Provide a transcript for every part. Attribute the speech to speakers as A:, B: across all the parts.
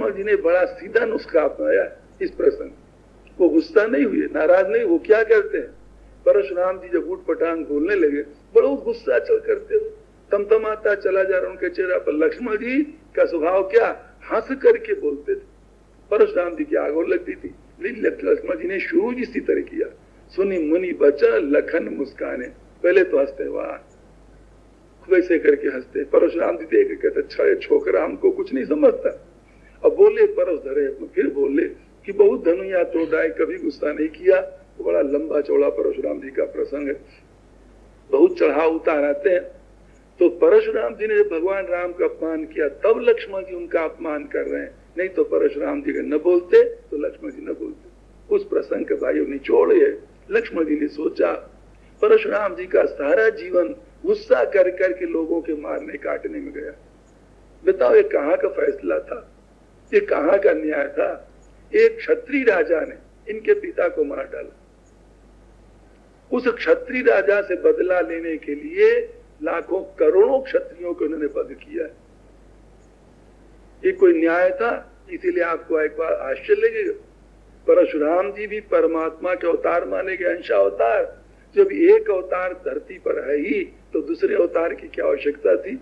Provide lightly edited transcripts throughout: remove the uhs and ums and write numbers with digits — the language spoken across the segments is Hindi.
A: लक्ष्मण जी ने बड़ा सीधा नुस्खा अपनाया इस प्रसंग। वो गुस्सा नहीं हुए, नाराज नहीं। वो क्या करते हैं, परशुराम जी जब उठ पटांग बोलने लगे, बड़ा गुस्सा चल करते हुए तमतमाता चला जा रहा उनके चेहरा पर। लक्ष्मण जी का स्वभाव क्या, हंस करके बोलते थे। परशुराम जी की आग और लगती थी। लक्ष्मण जी ने शुरू इसी तरह किया, सुनी मुनि बचा लखन मुस्काने। पहले तो हंसते, वाह, वैसे करके हंसते। परशुराम जी देख के कहते, अच्छा ये छोकरा हमको कुछ नहीं समझता। अब बोले परस धरे, फिर बोले कि बहुत धनुया तोड़ाए, कभी गुस्सा नहीं किया। तो बड़ा लंबा चौड़ा परशुराम जी का प्रसंग है, बहुत चढ़ाव उतार आते हैं। तो परशुराम जी ने भगवान राम का अपमान किया, तब लक्ष्मण जी उनका अपमान कर रहे हैं। नहीं तो परशुराम जी न बोलते तो लक्ष्मण जी न बोलते। उस प्रसंग के भाइयों निचोड़ है। लक्ष्मण जी ने सोचा, परशुराम जी का सारा जीवन गुस्सा कर करके लोगों के मारने काटने में गया। बताओ ये कहाँ का फैसला था, ये कहाँ का न्याय था। एक क्षत्रिय राजा ने इनके पिता को मार डाला। उस क्षत्रिय राजा से बदला लेने के लिए लाखों करोड़ों क्षत्रियों को उन्होंने वध किया। ये कोई न्याय था? इसीलिए आपको एक बार आश्चर्य लगेगा, परशुराम जी भी परमात्मा के अवतार माने गए, अंशावतार। जब एक अवतार धरती पर है ही तो दूसरे अवतार की क्या आवश्यकता थी?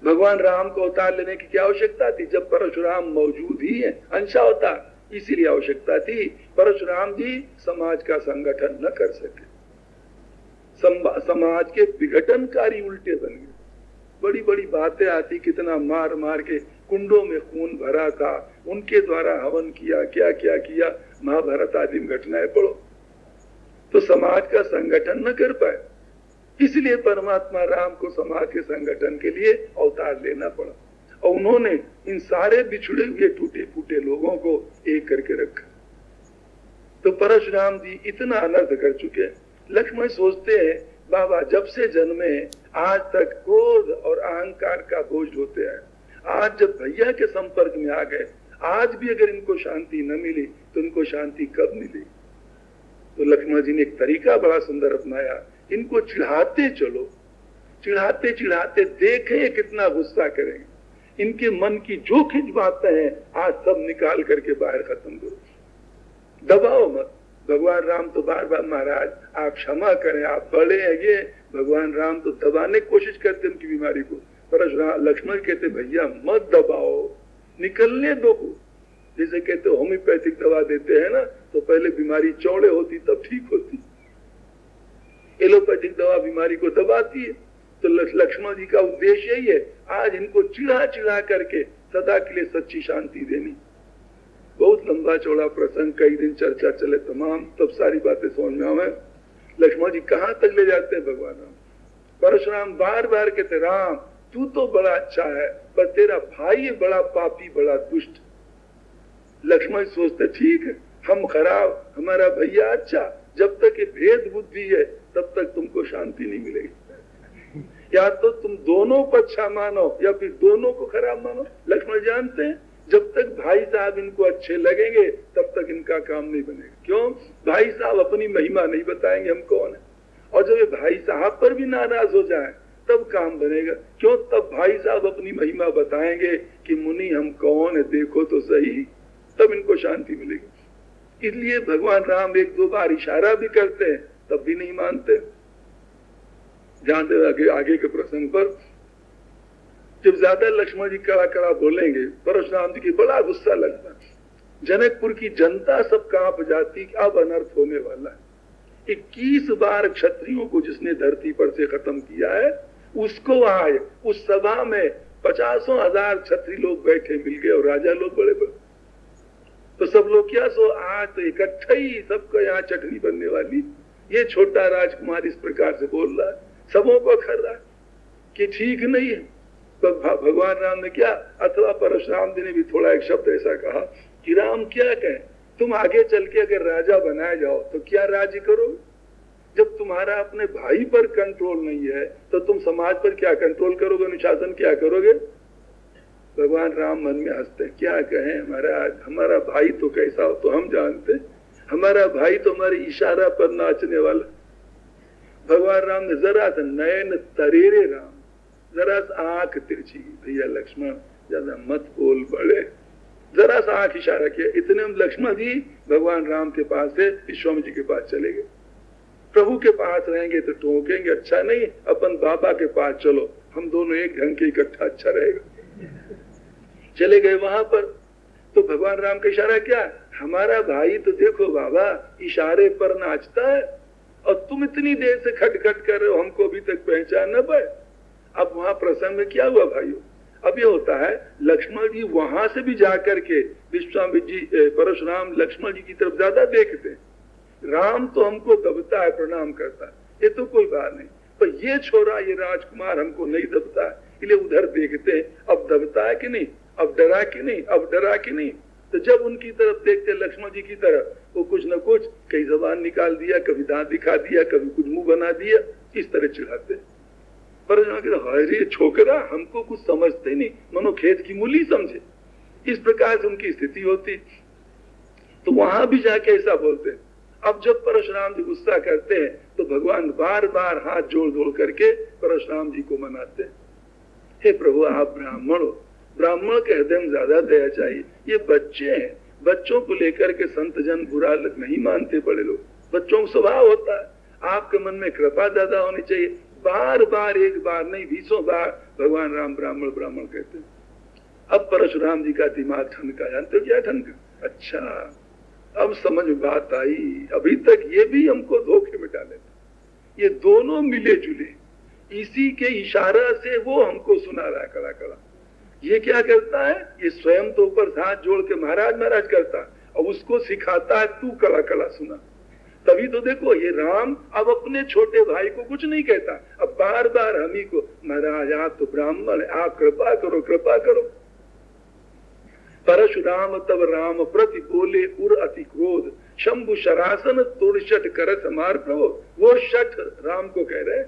A: भगवान राम को अवतार लेने की क्या आवश्यकता थी जब परशुराम मौजूद ही है, अंशावतार। इसीलिए आवश्यकता थी। परशुराम जी समाज का संगठन न कर सके, समाज के विघटनकारी उल्टे बन गए। बड़ी बड़ी बातें आती, कितना मार मार के कुंडों में खून भरा था, उनके द्वारा हवन किया, क्या क्या किया, महाभारत आदि में घटनाएं पढ़ो। तो समाज का संगठन न कर पाए, इसलिए परमात्मा राम को समाज के संगठन के लिए अवतार लेना पड़ा। और उन्होंने इन सारे बिछड़े हुए टूटे फूटे लोगों को एक करके रखा। तो परशुराम जी इतना अनर्थ कर चुके। लक्ष्मण सोचते हैं, बाबा जब से जन्मे आज तक क्रोध और अहंकार का बोझ ढोते हैं। आज जब भैया के संपर्क में आ गए, आज भी अगर इनको शांति न मिली तो इनको शांति कब मिलेगी? तो लक्ष्मण जी ने एक तरीका बड़ा सुंदर अपनाया, इनको चिढ़ाते चलो, चिढ़ाते चिढ़ाते देखें कितना गुस्सा करेंगे। इनके मन की जो खिंच बातें हैं आज सब निकाल करके बाहर खत्म करो, दबाओ मत। भगवान राम तो बार बार, महाराज आप क्षमा करें, आप बड़े हैं, ये भगवान राम तो दबाने की कोशिश करते उनकी बीमारी को। पर लक्ष्मण कहते भैया मत दबाओ, निकलने दो। जैसे कहते होम्योपैथिक दवा देते हैं ना, तो पहले बीमारी चौड़े होती तब ठीक होती। एलोपैथिक दवा बीमारी को दबाती है। तो लक्ष्मण जी का उद्देश्य यही है, आज इनको चिढ़ा चिढ़ा करके सदा के लिए सच्ची शांति देनी। बहुत लंबा चौड़ा प्रसंग, कई दिन चर्चा चले तमाम, तब सारी बातें समझ में आवे। लक्ष्मण जी कहाँ तक ले जाते हैं भगवान राम। परशुराम बार बार कहते, राम तू तो बड़ा अच्छा है, पर तेरा भाई बड़ा पापी, बड़ा दुष्ट। लक्ष्मण सोचते ठीक है, हम खराब, हमारा भैया अच्छा। जब तक ये भेद बुद्धि है तब तक तुमको शांति नहीं मिलेगी। या तो तुम दोनों को अच्छा मानो या फिर दोनों को खराब मानो। लक्ष्मण जानते हैं जब तक भाई साहब इनको अच्छे लगेंगे तब तक इनका काम नहीं बनेगा। क्यों? भाई साहब अपनी महिमा नहीं बताएंगे हम कौन है। और जब ये भाई साहब पर भी नाराज हो जाए तब काम बनेगा। क्यों? तब भाई साहब अपनी महिमा बताएंगे कि मुनि हम कौन है, देखो तो सही, तब इनको शांति मिलेगी। इसलिए भगवान राम एक दो बार इशारा भी करते हैं तब भी नहीं मानते। ध्यान दे आगे के प्रसंग पर, जब ज्यादा लक्ष्मण जी कड़ा कड़ा बोलेंगे परशुराम जी की बड़ा गुस्सा लगता। जनकपुर की जनता सब कांप जाती कि अब अनर्थ होने वाला है। 21 बार क्षत्रियों को जिसने धरती पर से खत्म किया है उसको आए उस सभा में 50,000 क्षत्रिय लोग बैठे मिल गए और राजा लोग बड़े बड़े। तो सब लोग क्या सो, आज तो इकट्ठा ही सबको यहाँ चटनी बनने वाली। ये छोटा राजकुमार इस प्रकार से बोल रहा है, सबों को खर रहा है कि ठीक नहीं है। तो भगवान राम ने क्या, अथवा परशुराम जी ने भी थोड़ा एक शब्द ऐसा कहा कि राम क्या कहें, तुम आगे चल के अगर राजा बनाए जाओ तो क्या राज्य करोगे? जब तुम्हारा अपने भाई पर कंट्रोल नहीं है तो तुम समाज पर क्या कंट्रोल करोगे, अनुशासन क्या करोगे? भगवान राम मन में हंसते, क्या कहें महाराज, हमारा भाई तो कैसा हो तो हम जानते, हमारा भाई तो हमारे इशारा पर नाचने वाला। भगवान राम ने जरा सा नयन तरेरे राम, जरा सा आंख तिरछी, भैया लक्ष्मण ज्यादा मत बोल बड़े, जरा सा आंख इशारा किया, इतने में लक्ष्मण जी भगवान राम के पास से विश्वामित्र जी के पास चले गए। प्रभु के पास रहेंगे तो टोकेंगे, अच्छा नहीं, अपन बाबा के पास चलो, हम दोनों एक ढंग के इकट्ठा, अच्छा रहेगा। चले गए वहां पर, तो भगवान राम का इशारा क्या, हमारा भाई तो देखो बाबा इशारे पर नाचता है और तुम इतनी देर से खटखट कर रहे हो, हमको अभी तक पहचान न पाए। अब वहां प्रसंग में क्या हुआ भाइयों, अब ये होता है लक्ष्मण जी वहां से भी जाकर के विश्वामित्र जी, परशुराम लक्ष्मण जी की तरफ ज्यादा देखते हैं। राम तो हमको दबता है, प्रणाम करता है, ये तो कोई बात नहीं, पर ये छोरा, ये राजकुमार हमको नहीं दबता है, इसलिए उधर देखते हैं, अब दबता है कि नहीं, अब डरा कि नहीं, अब डरा कि नहीं। तो जब उनकी तरफ देखते लक्ष्मण जी की तरफ, वो कुछ न कुछ, कहीं जबान निकाल दिया, कभी दांत दिखा दिया, कभी कुछ मुंह बना दिया, इस तरह चिढ़ाते। पर हरे छोकरा हमको कुछ समझते नहीं, मनो खेत की मूली समझे, इस प्रकार से उनकी स्थिति होती। तो वहां भी जाके ऐसा बोलते। अब जब परशुराम जी गुस्सा करते हैं तो भगवान बार बार हाथ जोड़ जोड़ करके परशुराम जी को मनाते हैं, हे प्रभु आप ब्राह्मण हो, ब्राह्मण के हृदय में ज्यादा दया चाहिए, ये बच्चे हैं, बच्चों को लेकर के संत जन बुरा नहीं मानते, बड़े लोग, बच्चों का स्वभाव होता है, आपके मन में कृपा ज्यादा होनी चाहिए। बार बार, एक बार नहीं 20 बार भगवान राम ब्राह्मण ब्राह्मण कहते हैं। अब परशुराम जी का दिमाग ठनका, जानते हो क्या ठनका, अच्छा अब समझ में बात आई, अभी तक ये भी हमको धोखे में डाले थे, ये दोनों मिले जुले, इसी के इशारा से वो हमको सुना रहा है कड़ा कड़ा। ये क्या करता है, ये स्वयं तो ऊपर हाथ जोड़ के महाराज महाराज करता है और उसको सिखाता है तू कड़ा कड़ा सुना। तभी तो देखो ये राम अब अपने छोटे भाई को कुछ नहीं कहता, अब बार बार हम ही को, महाराज आप तो ब्राह्मण, आप कृपा करो कृपा करो। परशुराम तब राम प्रति बोले उर अति क्रोध, शंभु शरासन तोड़शट कर समार प्रभु। वो शठ राम को कह रहे,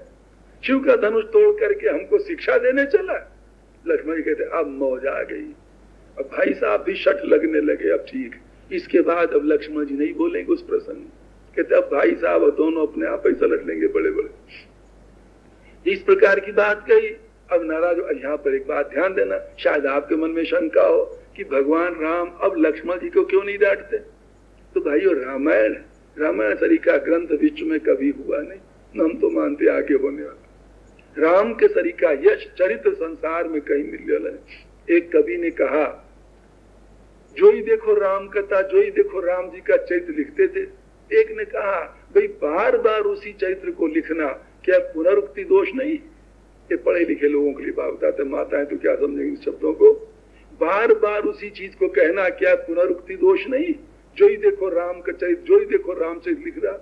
A: शिव का धनुष तोड़ करके हमको शिक्षा देने चला। लक्ष्मण जी कहते अब मौज आ गई, अब भाई साहब भी शठ लगने लगे, अब ठीक। इसके बाद अब लक्ष्मण जी नहीं बोलेंगे उस प्रसंग, कहते अब भाई साहब दोनों अपने आप ही सलट लेंगे बड़े बड़े। इस प्रकार की बात कही। अब नाराज, यहाँ पर एक बात ध्यान देना, शायद आपके मन में शंका हो कि भगवान राम अब लक्ष्मण जी को क्यों नहीं डांटते। तो भाइयों रामायण सरीका ग्रंथ विश्व में कभी हुआ नहीं, हम तो मानते आगे होने वाला। राम के सरीका यश चरित्र संसार में कहीं मिल रहा है। एक कवि ने कहा, जो ही देखो राम कथा, जो ही देखो राम जी का चरित्र लिखते थे। एक ने कहा भाई बार बार उसी चरित्र को लिखना क्या पुनरुक्ति दोष नहीं। ये पढ़े लिखे लोगों के लिए बात बताते, माताएं तो क्या समझेंगे शब्दों को, बार बार उसी चीज को कहना क्या पुनरुक्ति दोष नहीं। जो ही देखो राम का चरित्र, जो ही देखो राम चरित्र लिख रहा।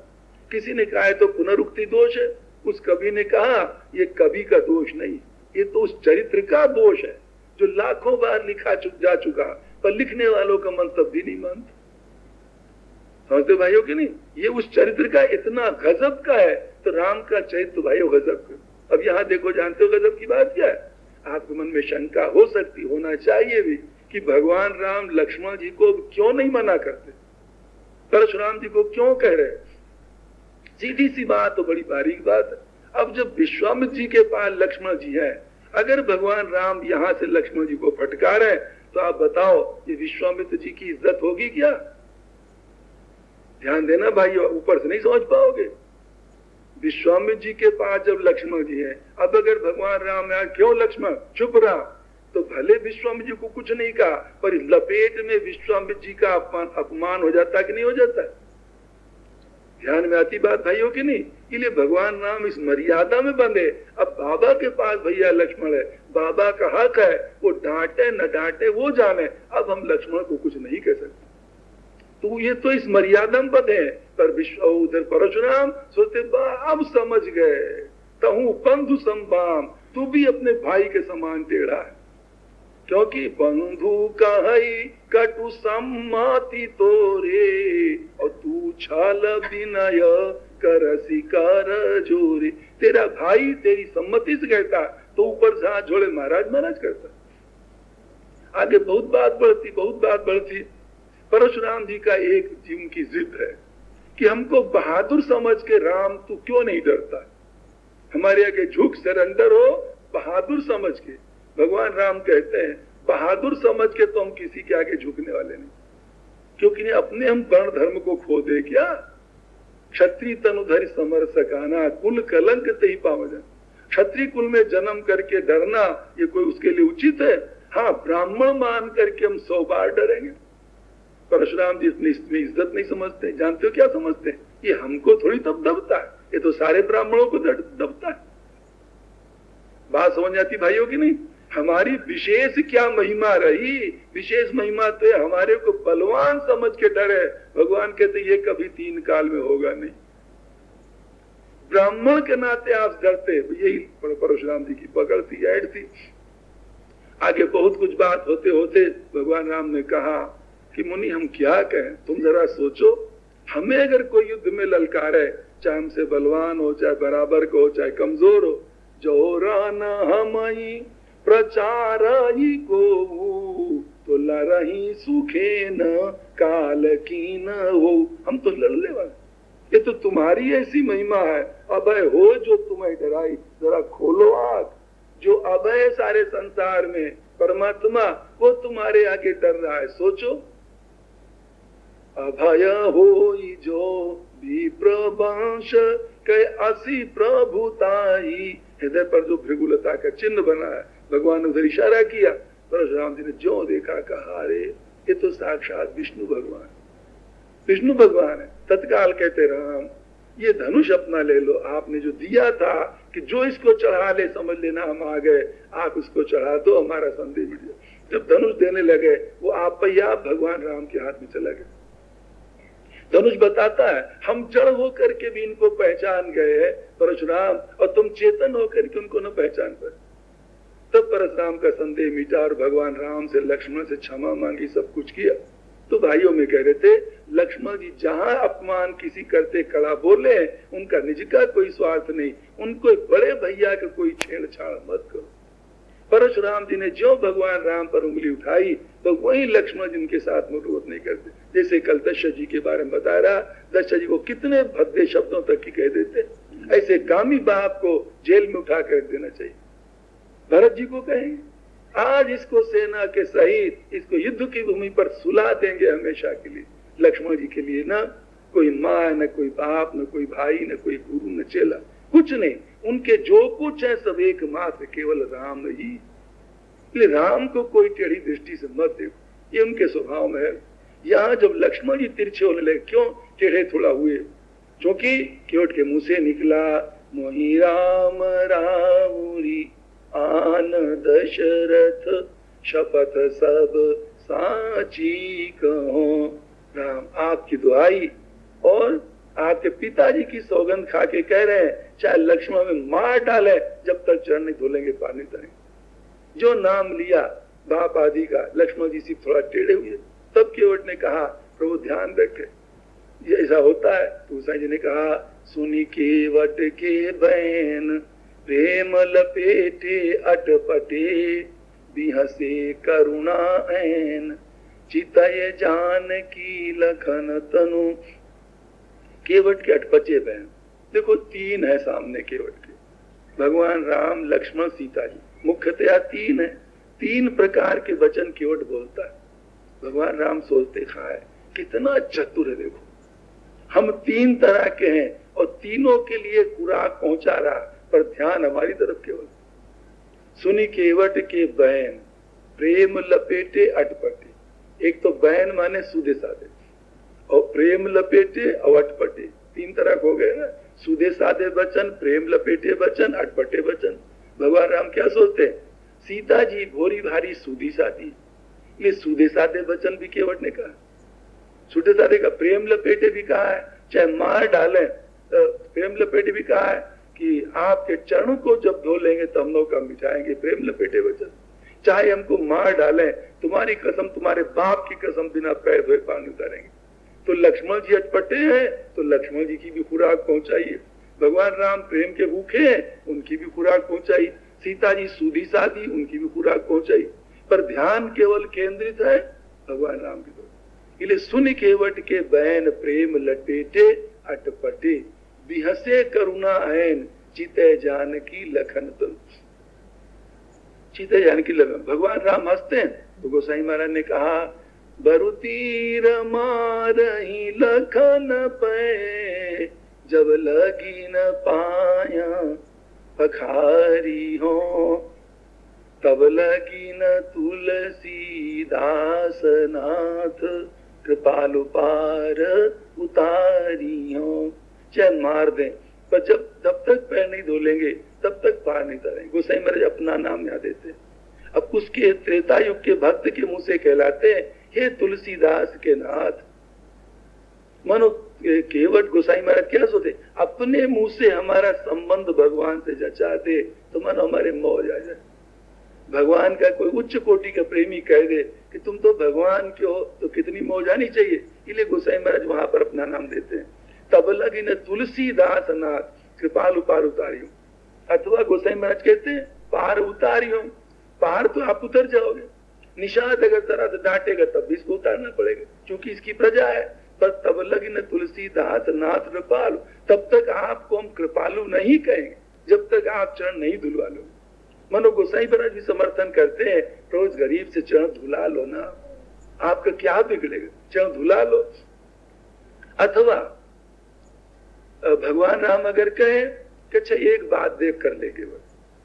A: किसी ने कहा है तो पुनरुक्ति दोष है, उस कवि ने कहा ये कवि का दोष नहीं, ये तो उस चरित्र का दोष है जो लाखों बार लिखा जा चुका, पर लिखने वालों का मन तब भी नहीं मानता। समझते भाइयों कि नहीं, ये उस चरित्र का इतना गजब का है। तो राम का चरित्र भाइयों गजब का। अब यहाँ देखो, जानते हो गजब की बात क्या है। आपके मन में शंका हो सकती, होना चाहिए भी, कि भगवान राम लक्ष्मण जी को क्यों नहीं मना करते, परशुराम जी को क्यों कह रहे। सीधी सी बात, तो बड़ी बारीक बात है। अब जब विश्वामित्र जी के पास लक्ष्मण जी है, अगर भगवान राम यहाँ से लक्ष्मण जी को फटकार है, तो आप बताओ ये विश्वामित्र जी की इज्जत होगी क्या। ध्यान देना भाइयों, ऊपर से नहीं समझ पाओगे। विश्वामित्र जी के पास जब लक्ष्मण जी है, अब अगर भगवान राम यार क्यों लक्ष्मण चुप रहा, तो भले विश्वामित्र जी को कुछ नहीं कहा, पर लपेट में विश्वामित्र जी का अपमान हो जाता कि नहीं हो जाता। ध्यान में आती बात भाइयों की नहीं। इसलिए भगवान राम इस मर्यादा में बंधे। अब बाबा के पास भैया लक्ष्मण है, बाबा का हक है, वो डांटे न डांटे वो जाने। अब हम लक्ष्मण को कुछ नहीं कह सकते, तो ये तो इस मर्यादा में बंधे। पर विश्व उधर परशुराम सोचते अब समझ गए, तहु बंधु संबाम, तू भी अपने भाई के समान टेढ़ा है। क्योंकि बंधु कहि कटु सम्मति तोरे, और तू छल विनय करसी कर जोरे। तेरा भाई तेरी सम्मति से कहता, तो ऊपर से हाथ जोड़े महाराज महाराज करता। आगे बहुत बात बढ़ती। परशुराम जी का एक जीवन की जिद है कि हमको बहादुर समझ के राम तू क्यों नहीं डरता, हमारे आगे झुक सरेंडर हो बहादुर समझ के। भगवान राम कहते हैं बहादुर समझ के तो हम किसी के आगे झुकने वाले नहीं, क्योंकि अपने हम वर्ण धर्म को खो दे क्या। क्षत्रिय तनुधरि समर सकाना, कुल कलंक ते ही पावजन। क्षत्रिय कुल में जन्म करके डरना ये कोई उसके लिए उचित है? हाँ, ब्राह्मण मान करके हम 100 बार डरेंगे। परशुराम जी इसमें इज्जत नहीं समझते। जानते हो क्या समझते हैं? ये हमको थोड़ी तब दबता है, ये तो सारे ब्राह्मणों को दबता है। बात समझ आती भाइयों की नहीं? हमारी विशेष क्या महिमा रही? विशेष महिमा तो हमारे को बलवान समझ के डरे। भगवान कहते ये कभी 3 काल में होगा नहीं। ब्राह्मण के नाते आप डरते, यही परशुराम जी की पकड़ थी, ऐड थी। आगे बहुत कुछ बात होते होते भगवान राम ने कहा कि मुनि हम क्या कहें, तुम जरा सोचो। हमें अगर कोई युद्ध में ललकारे, चाहे हमसे बलवान हो, चाहे बराबर को हो, चाहे कमजोर हो, जो राना हमई प्रचार ही को तो लड़ही सुखे न काल की न हो। हम तो लड़ने वाले, ये तो तुम्हारी ऐसी महिमा है। अभय हो जो तुम्हें डराई, जरा खोलो आंख। जो अभय सारे संसार में परमात्मा, वो तुम्हारे आगे डर रहा है। सोचो, अभय हो जो भी प्रवंश कह असी प्रभुताई। हृदय पर जो भृगुलता का चिन्ह बना है, भगवान ने उधर इशारा किया। परशुराम जी ने जो देखा, कहा अरे ये तो साक्षात विष्णु भगवान, विष्णु भगवान है। तत्काल कहते राम ये धनुष अपना ले लो, आपने जो दिया था कि जो इसको चढ़ा ले समझ लेना हम आ गए, आप इसको चढ़ा दो, हमारा संदेह मिट जाए। जब धनुष देने लगे, वो आप भगवान राम के हाथ में चला गया। धनुष बताता है हम जड़ होकर के भी इनको पहचान गए हैं परशुराम, और तुम चेतन होकर के उनको न पहचान पाए। तब परशुराम का संदेह मिटा और भगवान राम से लक्ष्मण से क्षमा मांगी, सब कुछ किया। तो भाइयों में कह रहे थे लक्ष्मण जी जहां अपमान किसी करते कड़ा बोले, उनका निज का कोई स्वार्थ नहीं, उनको बड़े भैया का कोई छेड़छाड़ मत करो। परशुराम जी ने जो भगवान राम पर उंगली उठाई तो वही लक्ष्मण जी उनके साथ मुठभेड़ नहीं करते। जैसे कल दशरथ जी के बारे में बता रहा, दशरथ जी को कितने भद्दे शब्दों तक की कह देते। ऐसे कामी बाप को जेल में उठा कर देना चाहिए। भरत जी को कहेंगे आज इसको सेना के सहित इसको युद्ध की भूमि पर सुला देंगे हमेशा के लिए। लक्ष्मण जी के लिए ना कोई माँ, न कोई बाप, न कोई भाई, न कोई गुरु, न चेला, कुछ नहीं। उनके जो कुछ है सब एकमात्र केवल राम ही। इसलिए राम को कोई टेढ़ी दृष्टि से मत देखो, ये उनके स्वभाव में है। यहाँ जब लक्ष्मण जी तिरछे होने लगे, क्यों टेढ़े थोड़ा हुए? क्योंकि केवट के मुंह से निकला मोहि राम रामुरी आन दशरथ शपथ सब साची कहो। राम आपकी दुहाई और आपके पिताजी की सौगंध खा के कह रहे हैं, चाहे लक्ष्मण में मार डाले, जब तक चरण नहीं धोलेंगे पानी तरेंगे। जो नाम लिया बाप आदि का, लक्ष्मण जी सिर्फ थोड़ा टेढ़े हुए। तब केवट ने कहा प्रभु ध्यान रखे, ये ऐसा होता है। तो गोसाई जी ने कहा सुनी केवट के बहन प्रेम लपेटे अटपटे बिहसे करुणा ऐन चितय जान की लखन तनु। केवट के अटपचे बहन, देखो 3 है सामने केवट के, भगवान राम, लक्ष्मण, सीता जी, मुख्यतया 3 है। 3 प्रकार के वचन केवट बोलता है। भगवान राम सोचते खाए कितना चतुर है। देखो हम 3 तरह के हैं और तीनों के लिए खुराक पहुंचा रहा, पर ध्यान हमारी तरफ केवल। सुनी केवट के बहन प्रेम लपेटे अटपटे। एक तो बहन माने सूदे सादे, और प्रेम लपेटे और अटपटे, 3 तरह हो गए ना। सूदे सादे वचन, प्रेम लपेटे वचन, अटपटे वचन। भगवान राम क्या सोचते हैं? सीता जी भोरी भारी सूदी सादी, ये सूदे सादे वचन भी केवट ने कहा। सूदे सादे का प्रेम लपेटे भी कहा है, चाहे मार डालें प्रेम लपेटे भी कहा है कि आपके चरणों को जब धो लेंगे तो हम लोग का मिटाएंगे, प्रेम लपेटे वचन। चाहे हमको मार डालें, तुम्हारी कसम, तुम्हारे बाप की कसम, बिना पैर धोए पानी उतारेंगे। तो लक्ष्मण जी अटपटे हैं तो लक्ष्मण जी की भी खुराक पहुंचाइए। भगवान राम प्रेम के भूखे हैं, उनकी भी खुराक पहुंचाई। सीता जी सूदी सादी, उनकी भी खुराक पहुंचाई। पर ध्यान केवल केंद्रित है भगवान राम की तरफ। इसलिए सुन केवट के बहन प्रेम लपेटे अटपटे बिहसे करुणा ऐन चिते जान की लखन तनु। सीता जानकी लगा। भगवान राम हंसते हैं तो गोसाई महाराज ने कहा, बरुतीर मारही लखन पे, जब लगी न पाया पखारी हो, तब लगी न तुलसी दास नाथ, कृपालु पार उतारी हो। चाहे मार दें पर जब तक पैर नहीं धोलेंगे तब तक पार नहीं उतारेंगे। गोसाई महाराज अपना नाम याद देते। अब उसके त्रेता युग के भक्त के मुंह से कहलाते हैं, हे तुलसीदास के नाथ। मानो केवट गोसाई महाराज क्या सोचते, अपने मुंह से हमारा संबंध भगवान से जचा दे तो मानो हमारे मौज आ जाए। भगवान का कोई उच्च कोटि का प्रेमी कह दे कि तुम तो भगवान के हो तो कितनी मौज आनी चाहिए। इसलिए गोसाई महाराज वहां पर अपना नाम देते हैं। तब लगी न तुलसीदास नाथ, कृपालु पार उतारियो। अथवा गोसाई महाराज कहते हैं, पार उतारियो, पार तो आप उतर जाओगे। निषाद अगर तरह से डांटेगा तब भी इसको उतारना पड़ेगा क्योंकि इसकी प्रजा है। पर तब लगी न तुलसीदास नाथ कृपालु, तब तक आपको हम कृपालु नहीं कहेंगे जब तक आप चरण नहीं धुलवा लो। मनो गोसाई महाराज भी समर्थन करते हैं, रोज गरीब से चरण धुला लो ना, आपका क्या बिगड़ेगा, चरण धुला लो। अथवा भगवान राम अगर कहे कि अच्छा एक बात देख कर ले केवल,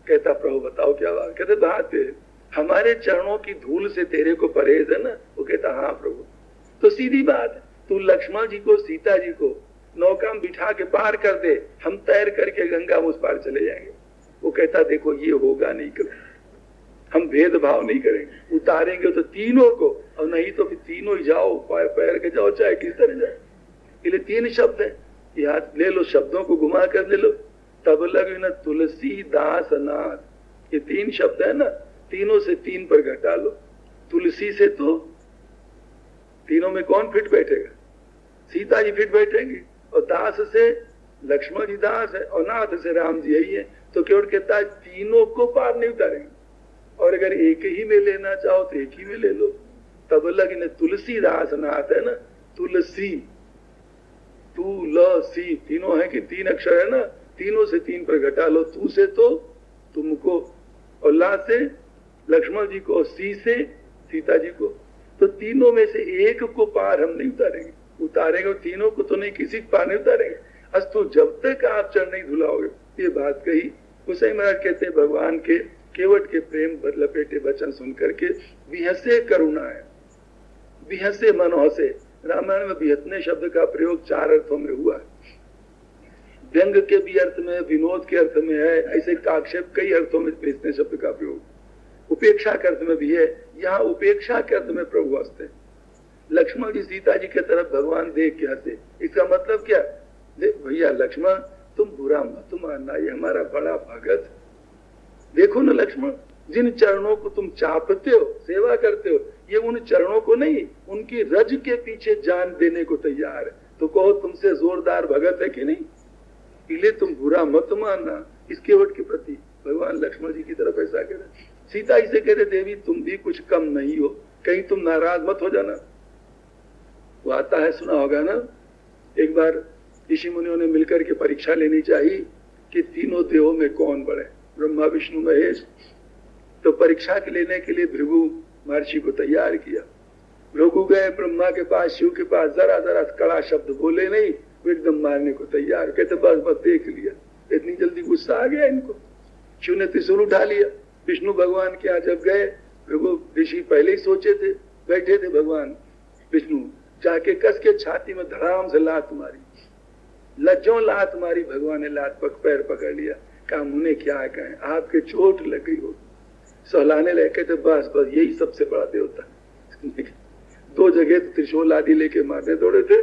A: कहता प्रभु बताओ क्या बात। कहते बात है, हमारे चरणों की धूल से तेरे को परहेज है ना। वो कहता हाँ प्रभु। तो सीधी बात है, तू लक्ष्मण जी को सीता जी को नौका में बिठा के पार कर दे, हम तैर करके गंगा उस पार चले जाएंगे। वो कहता देखो ये होगा नहीं, कभी हम भेदभाव नहीं करेंगे, उतारेंगे तो तीनों को और नहीं तो फिर तीनों ही जाओ, पैर के जाओ चाहे किस तरह जाए। इसलिए तीन शब्द है, याद ले लो, शब्दों को घुमा कर ले लो। तब लगे न तुलसी दास नाथ, ये तीन शब्द है ना, तीनों से तीन पर घटा लो। तुलसी से तो तीनों में कौन फिट बैठेगा, सीता जी फिट बैठेंगे, और दास से लक्ष्मण जी दास है और नाथ से राम जी यही है। तो केवल कहता है तीनों को पार नहीं उतारेंगे, और अगर एक ही में लेना चाहो तो एक ही में ले लो। तब लगे न तुलसी दास नाथ है ना, तुलसी तुलसी तीनों है कि तीन अक्षर है ना, तीनों से तीन पर घटा लो। तू से तो तुमको, और ला से लक्ष्मण जी को, और सी से सीता जी को। तो तीनों में से एक को पार हम नहीं उतारेंगे, उतारेंगे और तीनों को तो नहीं, किसी को पार नहीं उतारेंगे। अस्तु जब तक आप चरण नहीं धुलाओगे। ये बात कही। गोसाई महाराज कहते हैं भगवान के केवट के प्रेम लपेटे वचन सुन करके विहसे करुणा है, विहसे मनोहसे। रामायण में विहसने शब्द का प्रयोग चार अर्थों में हुआ है। व्यंग के भी अर्थ में, विनोद के अर्थ में है, ऐसे काक्षेप कई अर्थों में विहसने शब्द का प्रयोग। उपेक्षा के अर्थ में भी है, यहाँ उपेक्षा के अर्थ में प्रभु हंसते हैं। लक्ष्मण जी सीता जी की तरफ भगवान देख के हंसे, इसका मतलब क्या, भैया लक्ष्मण तुम बुरा मत मानना, ये हमारा बड़ा भगत। देखो ना लक्ष्मण, जिन चरणों को तुम चापते हो, सेवा करते हो, ये उन चरणों को नहीं, उनकी रज के पीछे जान देने को तैयार है। तो कहो तुमसे जोरदार भगत है कि नहीं, इसलिए तुम बुरा मत मानना। इस केवट के प्रति भगवान लक्ष्मण जी की तरफ ऐसा कह रहे। सीता जी से कह रहे देवी तुम भी कुछ कम नहीं हो, कहीं तुम नाराज मत हो जाना। वो आता है, सुना होगा ना, एक बार ऋषि मुनियों ने मिलकर के परीक्षा लेनी चाहिए कि तीनों देवों में कौन बड़े, ब्रह्मा विष्णु महेश। तो परीक्षा के लेने के लिए भृगु महर्षि को तैयार किया। भृगु गए ब्रह्मा के पास, शिव के पास, जरा जरा कड़ा शब्द बोले नहीं, वो एकदम मारने को तैयार। कहते बस बस देख लिया, इतनी जल्दी गुस्सा आ गया इनको। शिव ने त्रिशूल उठा लिया। विष्णु भगवान के यहाँ जब गए, भृगु ऋषि पहले ही सोचे थे, बैठे थे भगवान विष्णु, जाके कस के छाती में धड़ाम से लात मारी, लज्जों लात मारी। भगवान ने लात पैर पकड़ लिया, कहा मुने क्या कहें, आपके चोट लग गई हो। सहलाने लगे, कहते बस बस यही सबसे बड़ा देवता। दो जगह तो त्रिशूल आदि लेके मारने दौड़े थे।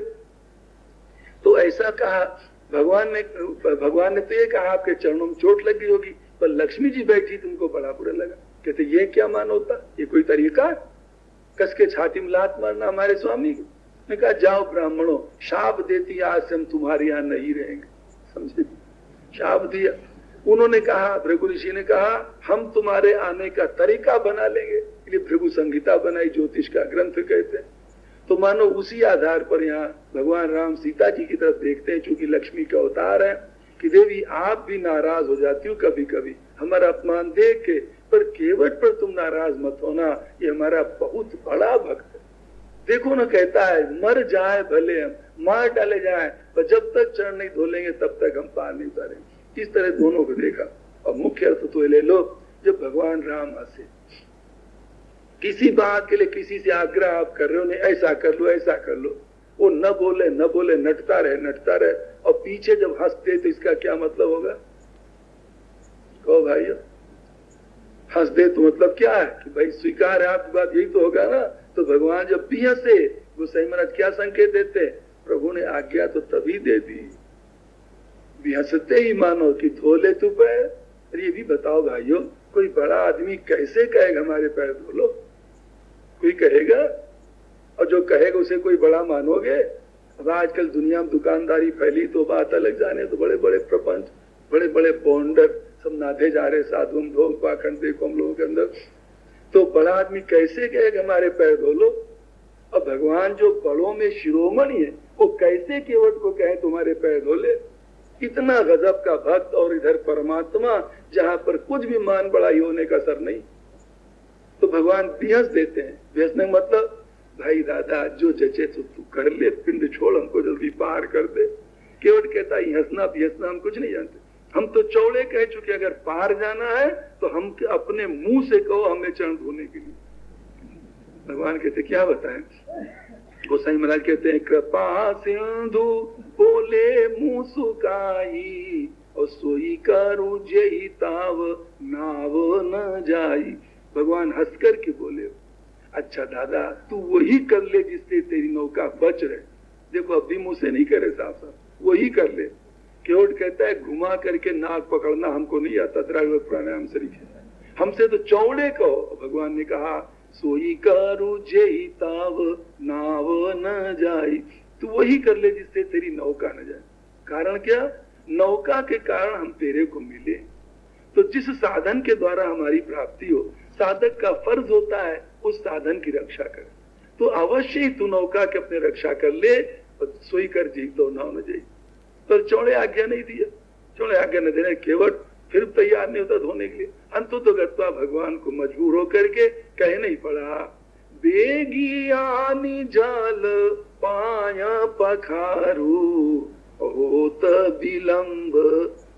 A: तो ऐसा कहा भगवान ने तो ये कहा आपके चरणों में चोट लग गई होगी, पर लक्ष्मी जी बैठी तुमको बड़ा बुरा लगा। कहते ये क्या मान होता, ये कोई तरीका, कस के छाती में लात मारना हमारे स्वामी। ने कहा जाओ ब्राह्मणों, शाप देती आज से हम तुम्हारे यहाँ नहीं रहेंगे। समझे, शाप दिया। उन्होंने कहा, भृगु ऋषि ने कहा हम तुम्हारे आने का तरीका बना लेंगे। इसलिए भृगु संहिता बनाई, ज्योतिष का ग्रंथ कहते हैं। तो मानो उसी आधार पर यहाँ भगवान राम सीता जी की तरफ देखते हैं, चूंकि लक्ष्मी का अवतार है, कि देवी आप भी नाराज हो जाती हो कभी कभी हमारा अपमान देख के, पर केवट पर तुम नाराज मत होना, ये हमारा बहुत बड़ा भक्त है। देखो ना, कहता है मर जाए भले हम, मार डाले जाए, पर जब तक चरण नहीं धोलेंगे तब तक हम पार नहीं उतारेंगे। इस तरह दोनों को देखा। और मुख्य अर्थ तो ले लो, जब भगवान राम हंसे, किसी बात के लिए किसी से आग्रह आप कर रहे हो, नहीं ऐसा कर लो ऐसा कर लो, वो न बोले नटता रहे और पीछे जब हंसते तो इसका क्या मतलब होगा? कहो भाइयों, हंस दे तो मतलब क्या है कि भाई स्वीकार है आपकी बात, यही तो होगा ना। तो भगवान जब भी हंसे, गोसाई महाराज क्या संकेत देते? प्रभु ने आज्ञा तो तभी दे दी, भी हंसते ही मानो कि धो ले तू पैर। अरे ये भी बताओ भाइयों, कोई बड़ा आदमी कैसे कहेगा हमारे पैर धो लो? कोई कहेगा? और जो कहेगा उसे कोई बड़ा मानोगे? अब आजकल दुनिया में दुकानदारी फैली तो बात अलग, जाने तो बड़े बड़े प्रपंच, बड़े बड़े बॉन्डर सब नाधे जा रहे, साधु ढोल पाखंड देखो हम लोगों के अंदर। तो बड़ा आदमी कैसे कहेगा हमारे पैर धो लो? अब भगवान जो बड़ों में शिरोमणि है, वो कैसे केवट को कहे तुम्हारे पैर धो ले? इतना गजब का भक्त, और इधर परमात्मा जहां पर कुछ भी मान बढ़ाई होने का असर नहीं। तो भगवान बेहस देते हैं। बेहसने मतलब भाई दादा जो जचे तो तू कर ले, पिंड छोड़, हमको जल्दी पार कर दे। केवट कहता है हंसना बेहसना हम कुछ नहीं जानते, हम तो चौड़े कह चुके, अगर पार जाना है तो हम अपने मुंह से कहो हमें चरण धोने के लिए। भगवान कहते क्या बताएं? गोसाई महाराज कहते हैं कृपा सिंधु बोले मुंह सुकाई, और सोई करू जेहि ताव नाव न जाई। भगवान हंस कर के बोले, अच्छा दादा तू वही कर ले जिससे तेरी नौका बच रहे। देखो अब भी मुंह से नहीं करे साफ साफ, वही कर ले। केवट कहता है घुमा करके नाक पकड़ना हमको नहीं आता, प्राणायाम शरीफ हमसे तो चौड़े कहो। भगवान ने कहा सोई करू जेहि ताव नाव न जाई, तू वही कर ले जिससे तेरी नौका न जाए। कारण क्या? नौका के कारण हम तेरे को मिले। तो जिस साधन के द्वारा हमारी प्राप्ति हो, साधक का फर्ज होता है उस साधन की रक्षा कर। तो अवश्य ही तू नौका के अपने रक्षा कर ले, और सोई कर जी तो नाव न जाई। पर चौड़े आज्ञा नहीं दिया, चौड़े आज्ञा न देने केवट फिर तैयार नहीं होता धोने के लिए। अंत तो गत्वा भगवान को मजबूर होकर के कह नहीं पड़ा, बेगियानी जल पाया पखारू, होत विलंब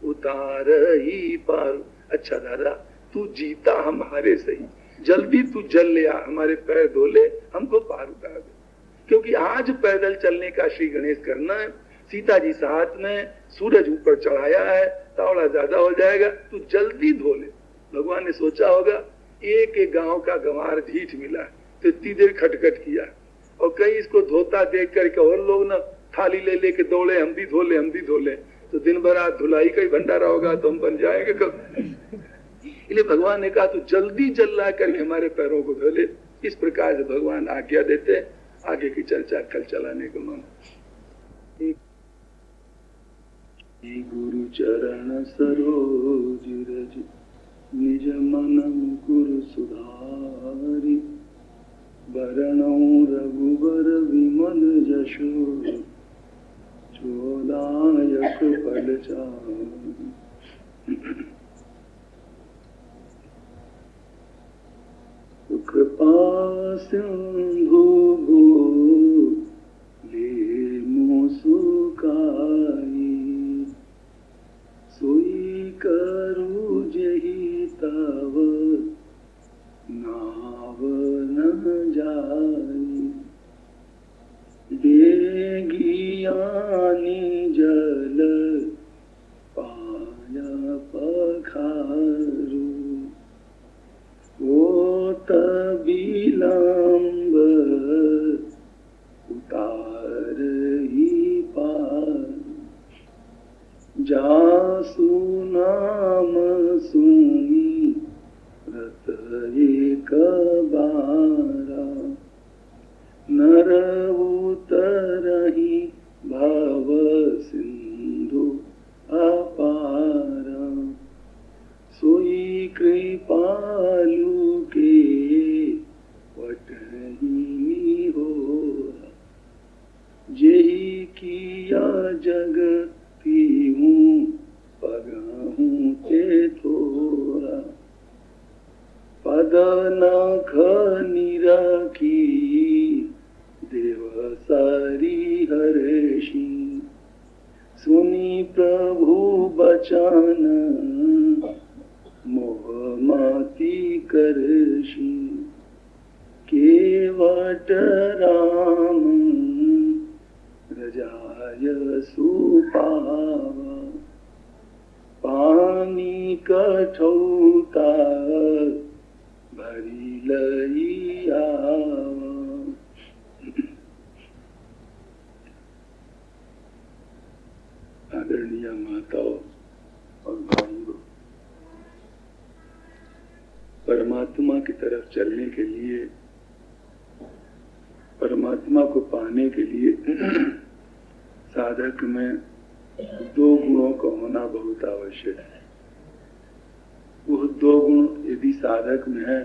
A: उतार ही पार। अच्छा दादा तू जीता हमारे सही, जल्दी तू जल ले आ, हमारे पैर धो ले, हमको पार उतार दे। क्योंकि आज पैदल चलने का श्री गणेश करना है, सीता जी साथ में, सूरज ऊपर चढ़ाया है, तावड़ा ज्यादा हो जाएगा, तू जल्दी धो ले। भगवान ने सोचा होगा एक गांव का गंवार ढीठ मिला तो इतनी देर खटखट किया, और कहीं इसको धोता देख करके और लोग ना थाली ले लेके दौड़े, हम भी धो ले हम भी धो ले, तो दिन भर आज धुलाई का ही भंडारा होगा तो हम बन जाएंगे कब। इसलिए भगवान ने कहा तू जल्दी जल ला करके हमारे पैरों को धो ले। इस प्रकार से भगवान आज्ञा देते। आगे की चर्चा कल चलाने को मन। गुरु चरण सरोज रज निज मन गुरु सुधारी, वरणौ रघुबर विमल जशो चोदायक फलचारि। कृपा सिंधु बोले मुँह सुकाई, सोई करू जेहि ताव नाव न जाई। बेगियानी जल पाया पखारू, होत विलंब उतार ही पार। जासु नाम सुनी रत एक बारा, नर उतरहि भव सिंधु अपारा। सोई कृपालु के वटहि होरा, जेहि किया जगति हूँ पगहूँ ते थोरा। नाख निराखी देव सारी हर्षी सुनी प्रभु बचन मोह माती करशी केवट राम रजाय सुपावा पानी कठौता भरी लई आवा। आदरणीय माताओं और भाइयों, परमात्मा की तरफ चलने के लिए, परमात्मा को पाने के लिए साधक में दो गुणों का होना बहुत आवश्यक है। वो दो गुण यदि साधक में है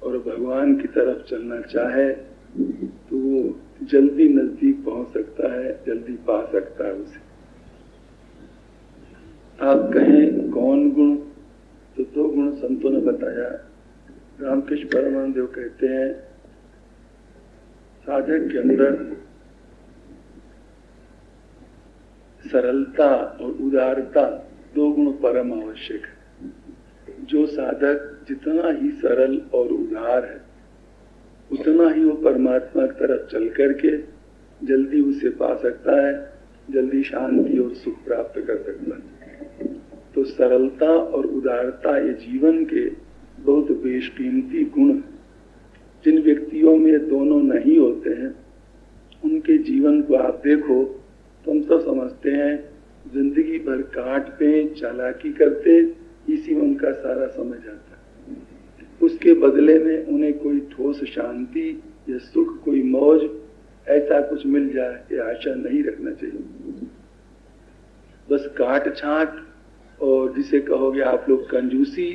A: और भगवान की तरफ चलना चाहे तो वो जल्दी नजदीक पहुंच सकता है, जल्दी पा सकता है उसे। आप कहें कौन गुण, तो दो गुण संतों ने बताया। रामकृष्ण परमहंस देव कहते हैं साधक के अंदर सरलता और उदारता दो गुण परम आवश्यक है। जो साधक जितना ही सरल और उदार है उतना ही वो परमात्मा की तरफ चल करके जल्दी उसे पा सकता है, जल्दी शांति और सुख प्राप्त कर सकता है। तो सरलता और उदारता ये जीवन के बहुत बेशकीमती गुण हैं। जिन व्यक्तियों में दोनों नहीं होते हैं उनके जीवन को आप देखो तो हम तो समझते हैं जिंदगी भर काट पे चालाकी करते, इसी में उनका सारा समय जाता है। उसके बदले में उन्हें कोई ठोस शांति या सुख, कोई मौज ऐसा कुछ मिल जाए ये आशा नहीं रखना चाहिए। बस काट छाट और जिसे कहोगे आप लोग कंजूसी,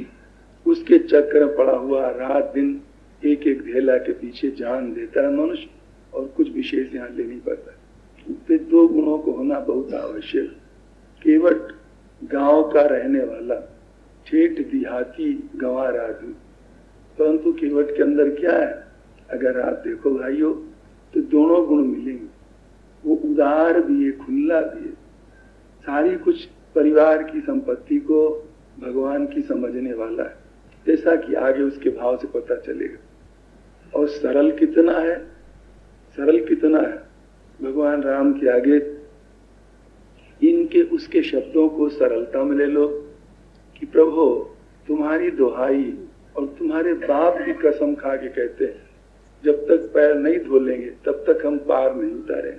A: उसके चक्कर में पड़ा हुआ रात दिन एक एक ढेला के पीछे जान देता है मनुष्य, और कुछ विशेष यहाँ ले नहीं पाता। तो दो गुणों को होना बहुत आवश्यक। केवट गांव का रहने वाला, ठेठ देहाती गंवार आदमी, परंतु केवट के अंदर क्या है अगर आप देखो भाइयों तो दोनों गुण मिलेंगे। वो उदार भी है, खुला भी है, सारी कुछ परिवार की संपत्ति को भगवान की समझने वाला है, जैसा कि आगे उसके भाव से पता चलेगा। और सरल कितना है, सरल कितना है। भगवान राम के आगे इनके उसके शब्दों को सरलता में ले लो कि प्रभु तुम्हारी दुहाई, और तुम्हारे बाप की कसम खा के कहते हैं जब तक पैर नहीं धो लेंगे तब तक हम पार नहीं उतारे।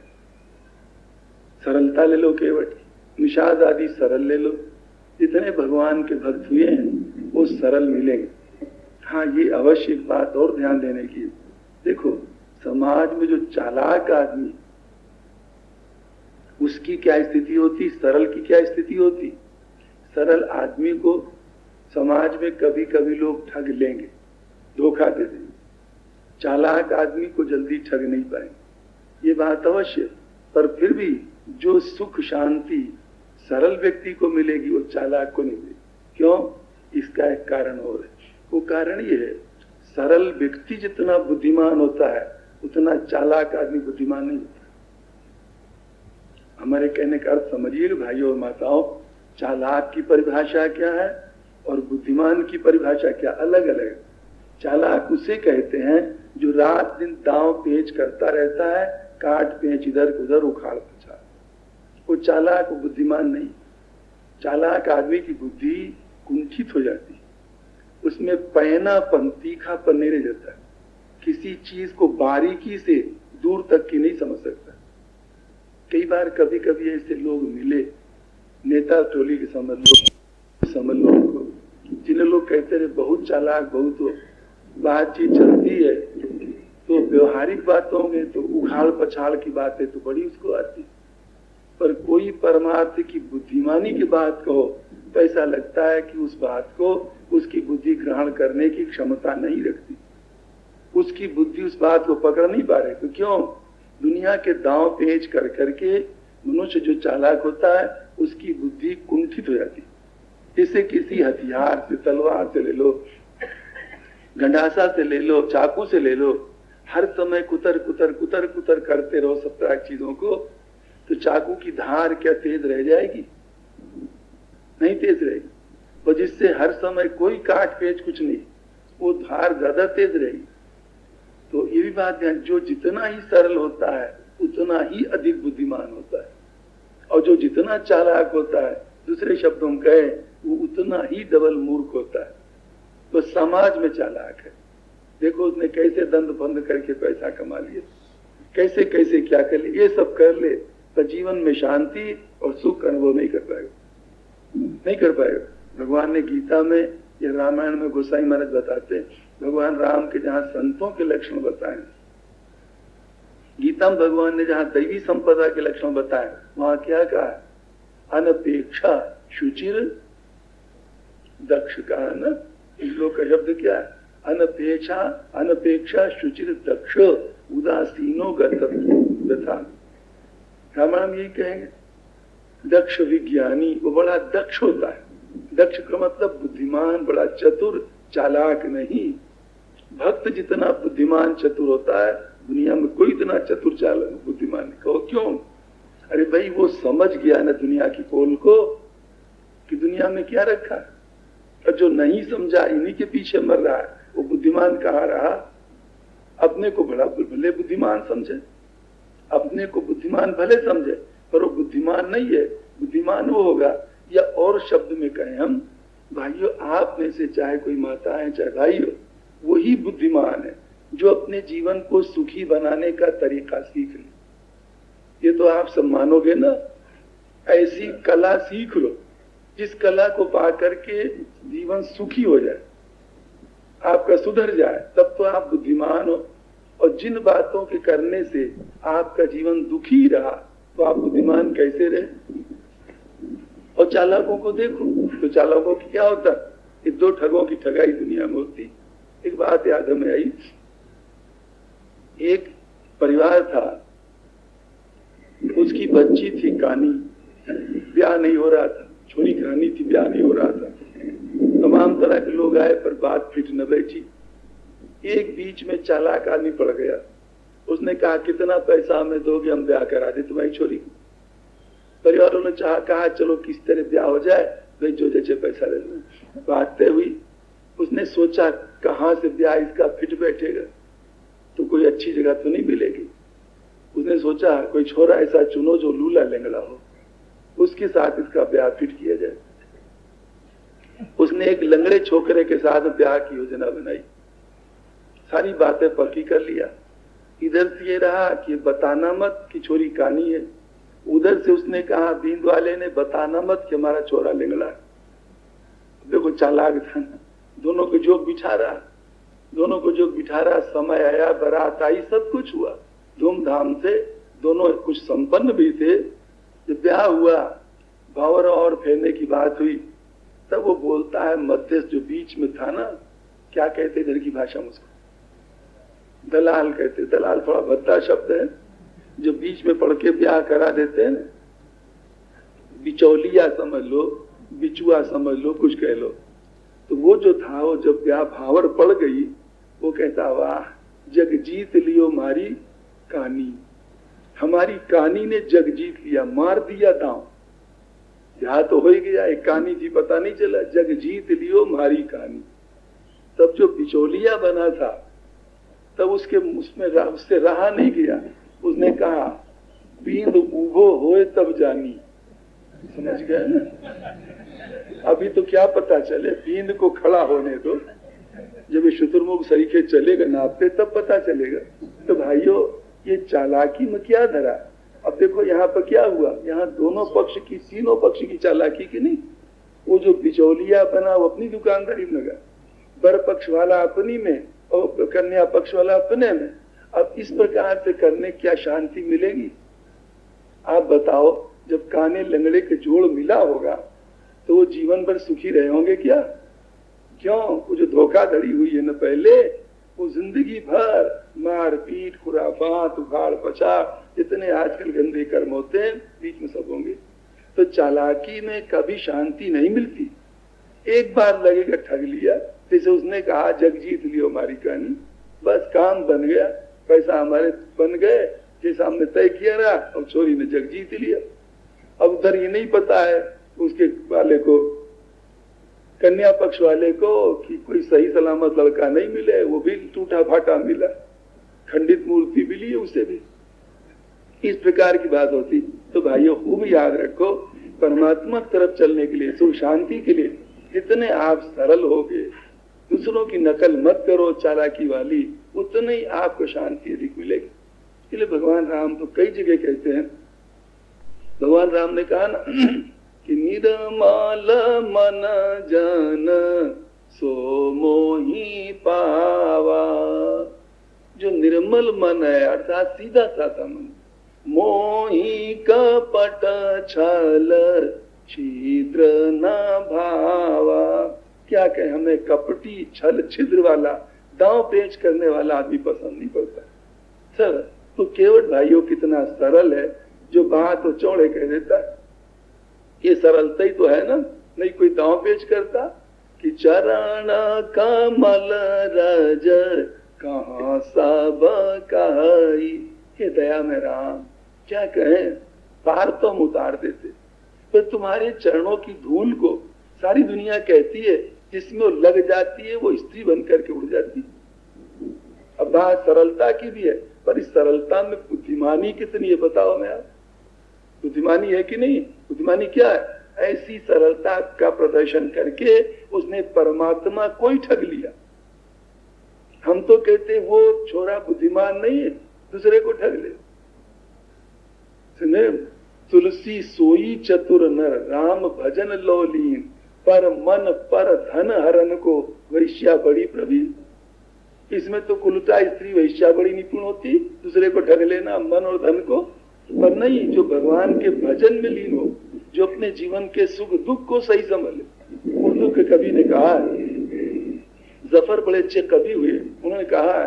A: सरलता ले लो केवट, निषाद आदि सरल ले लो। जितने भगवान के भक्त हुए हैं वो सरल मिलेंगे। हाँ, ये अवश्य एक बात और ध्यान देने की, देखो समाज में जो चालाक आदमी उसकी क्या स्थिति होती, सरल की क्या स्थिति होती। सरल आदमी को समाज में कभी कभी लोग ठग लेंगे, धोखा दे देंगे। चालाक आदमी को जल्दी ठग नहीं पाएंगे, ये बात अवश्य। पर फिर भी जो सुख शांति सरल व्यक्ति को मिलेगी वो चालाक को नहीं मिलेगी। क्यों? इसका एक कारण और है। वो कारण ये है, सरल व्यक्ति जितना बुद्धिमान होता है उतना चालाक आदमी बुद्धिमान नहीं होता। हमारे कहने का अर्थ समझिए भाइयों और माताओं, चालाक की परिभाषा क्या है और बुद्धिमान की परिभाषा क्या, अलग अलग है। चालाक उसे कहते हैं जो रात दिन दांव पेच करता रहता है, काट पेच इधर उधर उखाड़ पछाड़। वो चालाक, वो बुद्धिमान नहीं। चालाक आदमी की बुद्धि कुंठित हो जाती है, उसमें पैनापन, तीखापन नहीं रह जाता है, किसी चीज को बारीकी से दूर तक की नहीं समझ सकता। कई बार कभी कभी ऐसे लोग मिले, नेता टोली के समझ लो को, जिन्हें लोग कहते रहे बहुत चालाक, बहुत हो, बातचीत चलती है तो व्यवहारिक बातों में तो उखाड़ पछाड़ की बातें तो बड़ी उसको आती, पर कोई परमार्थ की बुद्धिमानी की बात कहो तो ऐसा लगता है कि उस बात को उसकी बुद्धि ग्रहण करने की क्षमता नहीं रखती, उसकी बुद्धि उस बात को पकड़ नहीं पा रही। तो क्यों? दुनिया के दांव पेच कर करके मनुष्य जो चालाक होता है उसकी बुद्धि कुंठित हो जाती। जैसे किसी हथियार से, तलवार से ले लो, गंडासा से ले लो, चाकू से ले लो, हर समय कुतर कुतर कुतर कुतर करते रहो 17 चीजों को, तो चाकू की धार क्या तेज रह जाएगी? नहीं तेज रहेगी। और जिससे हर समय कोई काट पेच कुछ नहीं, वो धार ज्यादा तेज रहेगी। तो ये भी बात ध्यान, जो जितना ही सरल होता है उतना ही अधिक बुद्धिमान होता है, और जो जितना चालाक होता है, दूसरे शब्दों में कहे, वो उतना ही डबल मूर्ख होता है। तो समाज में चालाक है, देखो उसने कैसे दंड बंद करके पैसा कमा लिया, कैसे कैसे क्या कर ले, ये सब कर ले, तो जीवन में शांति और सुख अनुभव नहीं कर पाएगा, नहीं कर पाएगा। भगवान ने गीता में या रामायण में गोसाई महाराज बताते हैं, भगवान राम के जहां संतों के लक्षण बताए, गीता में भगवान ने जहां दैवी संपदा के लक्षण बताए, वहां क्या कहा? अनपेक्षा शुचिर दक्ष कहा ना। श्लोक का शब्द क्या है? अनपेक्षा, अनपेक्षा शुचिर दक्ष उदासीनो गतथा। रामायण में यही कहेंगे, दक्ष विज्ञानी, वो बड़ा दक्ष होता है। दक्ष का मतलब बुद्धिमान, बड़ा चतुर, चालाक नहीं। भक्त जितना बुद्धिमान चतुर होता है, दुनिया में कोई इतना चतुर चालाक बुद्धिमान नहीं। कहो क्यों? अरे भाई वो समझ गया ना दुनिया की पोल को कि दुनिया में क्या रखा है, और जो नहीं समझा इन्हीं के पीछे मर रहा है, वो बुद्धिमान कहाँ रहा? अपने को बड़ा भले बुद्धिमान समझे, अपने को बुद्धिमान भले समझे, पर वो बुद्धिमान नहीं है। बुद्धिमान वो होगा, या और शब्द में कहें हम, भाइयों आप में से चाहे कोई माता है चाहे भाई हो, वही बुद्धिमान है जो अपने जीवन को सुखी बनाने का तरीका सीख ले। ये तो आप सब मानोगे ना, ऐसी कला सीख लो जिस कला को पा करके जीवन सुखी हो जाए, आपका सुधर जाए, तब तो आप बुद्धिमान हो। और जिन बातों के करने से आपका जीवन दुखी रहा, तो आप बुद्धिमान कैसे रहे? और चालाकों को देखो, तो चालाकों की क्या होता? ये दो ठगों की ठगाई दुनिया में होती। एक बात याद हमें आई, एक परिवार था, उसकी बच्ची थी कानी, ब्याह नहीं हो रहा था, छोरी कानी थी, ब्याह नहीं हो रहा था। तमाम तरह के लोग आए पर बात फिट न बैठी। एक बीच में चालाक आदमी पड़ गया, उसने कहा कितना पैसा हमें दोगे, हम ब्याह करा दे तुम्हारी छोरी को। परिवारों ने कहा चलो किस तरह ब्याह हो जाए, भाई जो जैसे पैसा ले लो। बात तय हुई। उसने सोचा कहाँ से ब्याह इसका फिट बैठेगा, तो कोई अच्छी जगह तो नहीं मिलेगी। उसने सोचा कोई छोरा ऐसा चुनो जो लूला लंगड़ा हो, उसके साथ इसका ब्याह फिट किया जाए। उसने एक लंगड़े छोकरे के साथ ब्याह की योजना बनाई, सारी बातें पक्की कर लिया। इधर से ये रहा कि बताना मत कि छोरी कानी है, उधर से उसने कहा बींद वाले ने बताना मत कि हमारा छोरा लंगड़ा है। देखो चालाक था, दोनों को जोग बिठा रहा, दोनों को जोग बिठा रहा। समय आया, बारात आई, सब कुछ हुआ धूमधाम से, दोनों कुछ संपन्न भी थे। जब ब्याह हुआ, भावर और फेरने की बात हुई, तब वो बोलता है मध्यस्थ जो बीच में था ना, क्या कहते इधर की भाषा में उसको? दलाल कहते। दलाल थोड़ा भद्दा शब्द है, जो बीच में पढ़ के ब्याह करा देते हैं, बिचौलिया समझ लो, बिचुआ समझ लो, कुछ कह लो। तो वो जो था, वो जब ब्याह भावर पड़ गई, वो कहता वाह जग जीत लियो मारी कानी, हमारी कानी ने जग जीत लिया, मार दिया दांव। ब्याह तो हो ही गया, एक कानी जी पता नहीं चला, जग जीत लियो मारी कानी। तब जो बिचौलिया बना था, तब उससे रहा नहीं गया। उसने कहा बींद उभो होए तब जानी। समझ गए ना? अभी तो क्या पता चले, बींद को खड़ा होने दो, जब ये शुतुरमुर्ग सरीखे चलेगा नापते तब पता चलेगा। तो भाइयों ये चालाकी में क्या धरा? अब देखो यहाँ पर क्या हुआ, यहाँ दोनों पक्ष की, तीनों पक्ष की चालाकी की नहीं। वो जो बिचौलिया बना वो अपनी दुकानदारी में लगा, बर पक्ष वाला अपनी में और कन्या पक्ष वाला अपने में। अब इस प्रकार से करने क्या शांति मिलेगी? आप बताओ, जब काने लंगड़े के जोड़ मिला होगा तो वो जीवन भर सुखी रहे होंगे क्या? क्यों? वो जो धोखाधड़ी हुई है न पहले, वो जिंदगी भर मार पीट, खुराफात, उखाड़ पछा, जितने आजकल गंदे कर्म होते हैं बीच में सब होंगे। तो चालाकी में कभी शांति नहीं मिलती। एक बार लगेगा ठग लिया, जैसे उसने कहा जग जीत लियो हमारी कहानी, बस काम बन गया, पैसा हमारे बन गए, जैसा हमने तय किया रहा, और छोरी ने जग जीत लिया। अब उधर ये नहीं पता है उसके वाले को, कन्या पक्ष वाले को, कि कोई सही सलामत लड़का नहीं मिले, वो भी टूटा फाटा मिला, खंडित मूर्ति मिली है उसे भी। इस प्रकार की बात होती। तो भाइयों खूब याद रखो, परमात्मा की तरफ चलने के लिए, सुख शांति के लिए जितने आप सरल होगे, दूसरों की नकल मत करो चालाकी वाली, उतने ही आपको शांति अधिक मिलेगी। इसलिए भगवान राम तो कई जगह कहते हैं, भगवान राम ने कहा ना कि निर्मल मन जन सो मोहि पावा। जो निर्मल मन है अर्थात सीधा साधा मन, मोहि कपट छल छिद्र न भावा। क्या कहे, हमें कपटी छल छिद्र वाला, दांव पेच करने वाला आदमी पसंद नहीं पड़ता। सर तो केवट भाइयों कितना सरल है, जो बात तो चौड़े कह देता है। ये सरलता ही तो है ना, नहीं कोई दांव पेच करता कि चरण कमल रज कहाँ सब कहाई। हे दया में राम, क्या कहें, पार तो हम उतार देते, पर तुम्हारे चरणों की धूल को सारी दुनिया कहती है, जिसमें वो लग जाती है वो स्त्री बन करके उड़ जाती है। अब बात सरलता की भी है, पर इस सरलता में बुद्धिमानी कितनी है बताओ मैं आप। बुद्धिमानी है कि नहीं? बुद्धिमानी क्या है? ऐसी सरलता का प्रदर्शन करके उसने परमात्मा को ही ठग लिया। हम तो कहते वो छोरा बुद्धिमान नहीं है, दूसरे को ठग ले। सुने, तुलसी सोई चतुर नर राम भजन लो लीन, पर मन पर धन हरन को वैश्या बड़ी प्रवीण। इसमें तो कुलता स्त्री वैश्या बड़ी निपुण होती, दूसरे को ठग लेना मन और धन को। पर नहीं, जो भगवान के भजन में लीन हो, जो अपने जीवन के सुख दुख को सही समझ ले। उर्दू के कवि ने कहा, जफर बड़े अच्छे कवि हुए, उन्होंने कहा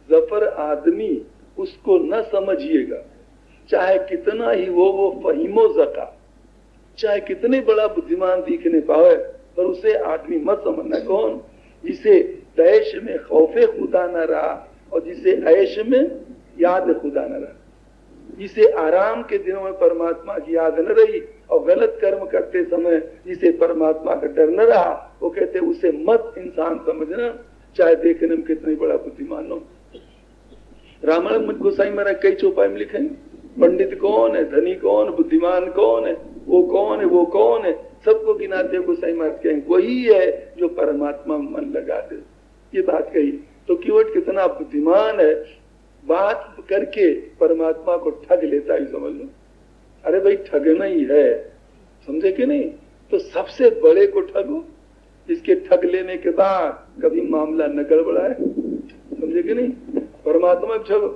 A: जफर आदमी उसको न समझिएगा, चाहे कितना ही वो फहीमो जका, चाहे कितने बड़ा बुद्धिमान दिखने पावे, पर उसे आदमी मत समझना। कौन? जिसे तैश में खौफे खुदा न रहा और जिसे ऐश में याद खुदा न रहा। जिसे आराम के दिनों में परमात्मा की याद न रही और गलत कर्म करते समय जिसे परमात्मा का डर न रहा, वो कहते उसे मत इंसान समझना, चाहे देखने में कितनी बड़ा बुद्धिमान हो। रामायण में गोसाई महाराज कई चौपाई में लिखे, पंडित कौन है, धनी कौन, बुद्धिमान कौन है, वो कौन है, वो कौन है, सबको गिनाते गोसाई महाराज कहें वही है जो परमात्मा में मन लगा दे। ये बात कही तो कीवट कितना बुद्धिमान है, बात करके परमात्मा को ठग लेता है, समझ लो। अरे भाई ठगना ही है, समझे कि नहीं? तो सबसे बड़े को ठगो, इसके ठग लेने के बाद कभी मामला न गड़बड़ाए, समझे कि नहीं? परमात्मा को ठगो।